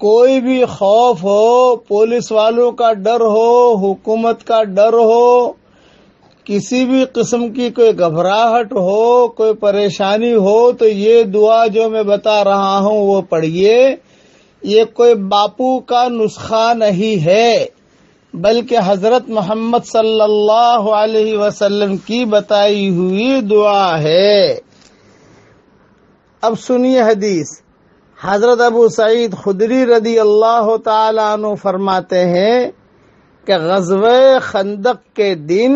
کوئی بھی خوف ہو، پولیس والوں کا ڈر ہو، حکومت کا ڈر ہو، کسی بھی قسم کی کوئی گھبراہٹ ہو، کوئی پریشانی ہو، تو یہ دعا جو میں بتا رہا ہوں وہ پڑھیے۔ یہ کوئی باپو کا نسخہ نہیں ہے، بلکہ حضرت محمد صلی اللہ علیہ وسلم کی بتائی ہوئی دعا ہے۔ اب سنیے حدیث۔ حضرت ابو سعید خدری رضی اللہ تعالیٰ عنہ فرماتے ہیں کہ غزوہ خندق کے دن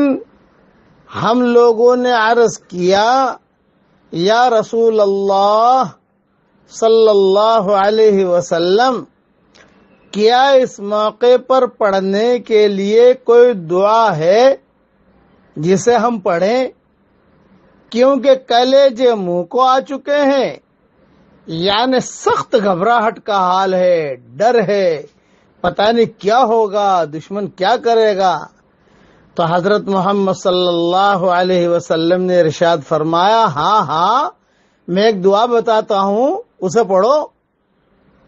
ہم لوگوں نے عرض کیا، یا رسول اللہ صلی اللہ علیہ وسلم، کیا اس موقع پر پڑھنے کے لیے کوئی دعا ہے جسے ہم پڑھیں؟ کیونکہ کلیجے منہ کو آ چکے ہیں، یعنی سخت گھبراہٹ کا حال ہے، ڈر ہے، پتہ نہیں کیا ہوگا، دشمن کیا کرے گا۔ تو حضرت محمد صلی اللہ علیہ وسلم نے ارشاد فرمایا، ہاں میں ایک دعا بتاتا ہوں، اسے پڑھو۔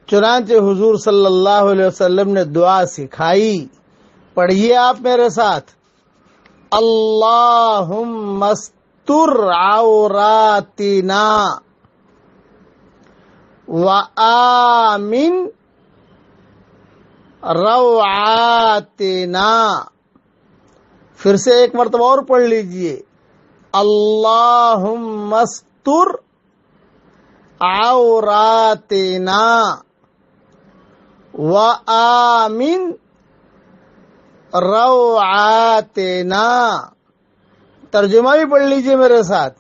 چنانچہ حضور صلی اللہ علیہ وسلم نے دعا سکھائی، پڑھیے آپ میرے ساتھ۔ اللہم استر عوراتنا وآمن روعاتنا۔ پھر سے ایک مرتبہ اور پڑھ لیجئے، اللہم استر عوراتنا وآمن روعاتنا۔ ترجمہ بھی پڑھ لیجئے میرے ساتھ،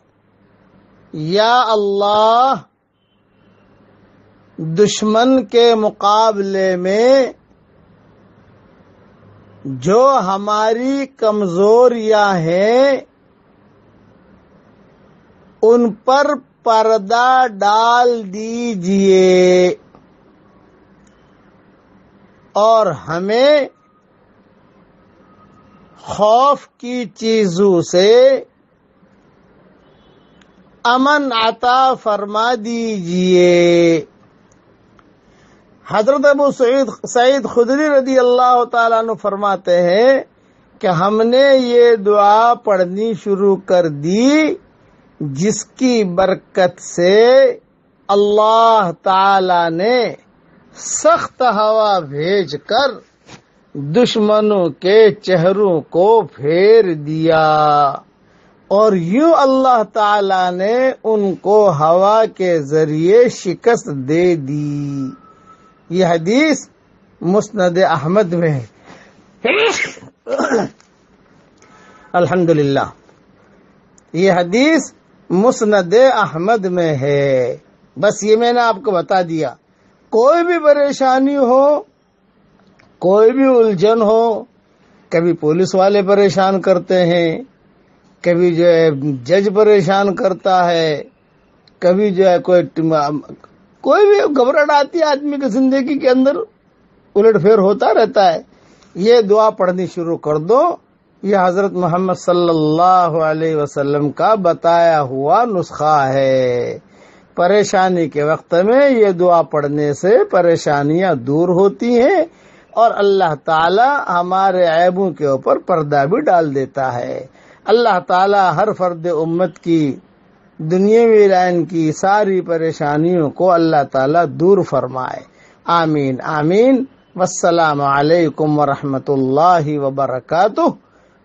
یا اللہ دشمن کے مقابلے میں جو ہماری کمزوریاں ہیں ان پر پردہ ڈال دیجئے اور ہمیں خوف کی چیزوں سے امن عطا فرما دیجئے۔ حضرت ابو سعید خدری رضی اللہ تعالیٰ عنہ فرماتے ہیں کہ ہم نے یہ دعا پڑھنی شروع کر دی، جس کی برکت سے اللہ تعالی نے سخت ہوا بھیج کر دشمنوں کے چہروں کو پھیر دیا، اور یوں اللہ تعالی نے ان کو ہوا کے ذریعے شکست دے دی۔ یہ حدیث مسند احمد میں ہے۔ الحمدللہ، یہ حدیث مسند احمد میں ہے۔ بس یہ میں نے آپ کو بتا دیا۔ کوئی بھی پریشانی ہو، کوئی بھی الجھن ہو، کبھی پولیس والے پریشان کرتے ہیں، کبھی جو ہے جج پریشان کرتا ہے، کبھی جو ہے کوئی بھی گھبراہٹ آتی ہے آدمی کی زندگی کے اندر، الٹ پھیر ہوتا رہتا ہے، یہ دعا پڑھنی شروع کر دو۔ یہ حضرت محمد صلی اللہ علیہ وسلم کا بتایا ہوا نسخہ ہے۔ پریشانی کے وقت میں یہ دعا پڑھنے سے پریشانیاں دور ہوتی ہیں، اور اللہ تعالی ہمارے عیبوں کے اوپر پردہ بھی ڈال دیتا ہے۔ اللہ تعالی ہر فرد امت کی دنیاوی لائن کی ساری پریشانیوں کو اللہ تعالی دور فرمائے۔ آمین آمین۔ والسلام علیکم ورحمۃ اللہ وبرکاتہ،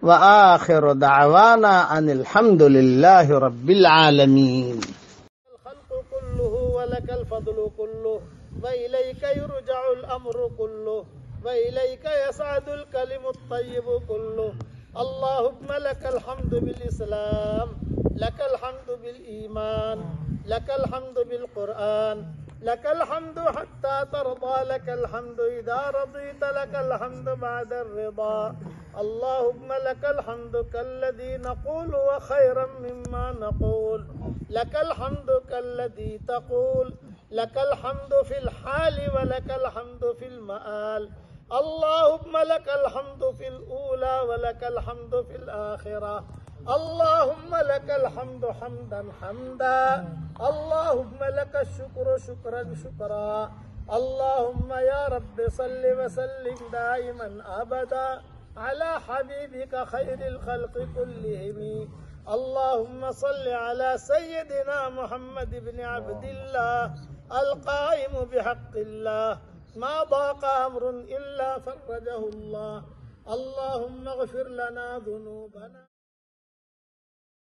وآخر دعوانا ان الحمد للہ رب العالمین۔ الخلق كله ولك الفضل كله، وإليك يرجع الأمر كله، وإليك يسعد الكلم الطيب كله۔ اللهم لك الحمد بالإسلام، لك الحمد بالإيمان، لك الحمد بالقرآن، لك الحمد حتى ترضى، لك الحمد إذا رضيت، لك الحمد بعد الرضا۔ اللهم لك الحمد كالذي نقول وخيرا مما نقول، لك الحمد كالذي تقول، لك الحمد في الحال ولك الحمد في المآل۔ اللهم لك الحمد في الأولى ولك الحمد في الآخرة۔ اللهم لك الحمد حمدا حمدا، اللهم لك الشكر شكرا شكرا، اللهم يا رب صل وسلم دائما أبدا على حبيبك خير الخلق كلهم. اللهم صل على سيدنا محمد بن عبد الله القائم بحق الله، ما ضاق أمر إلا فرجه الله. اللهم اغفر لنا ذنوبنا.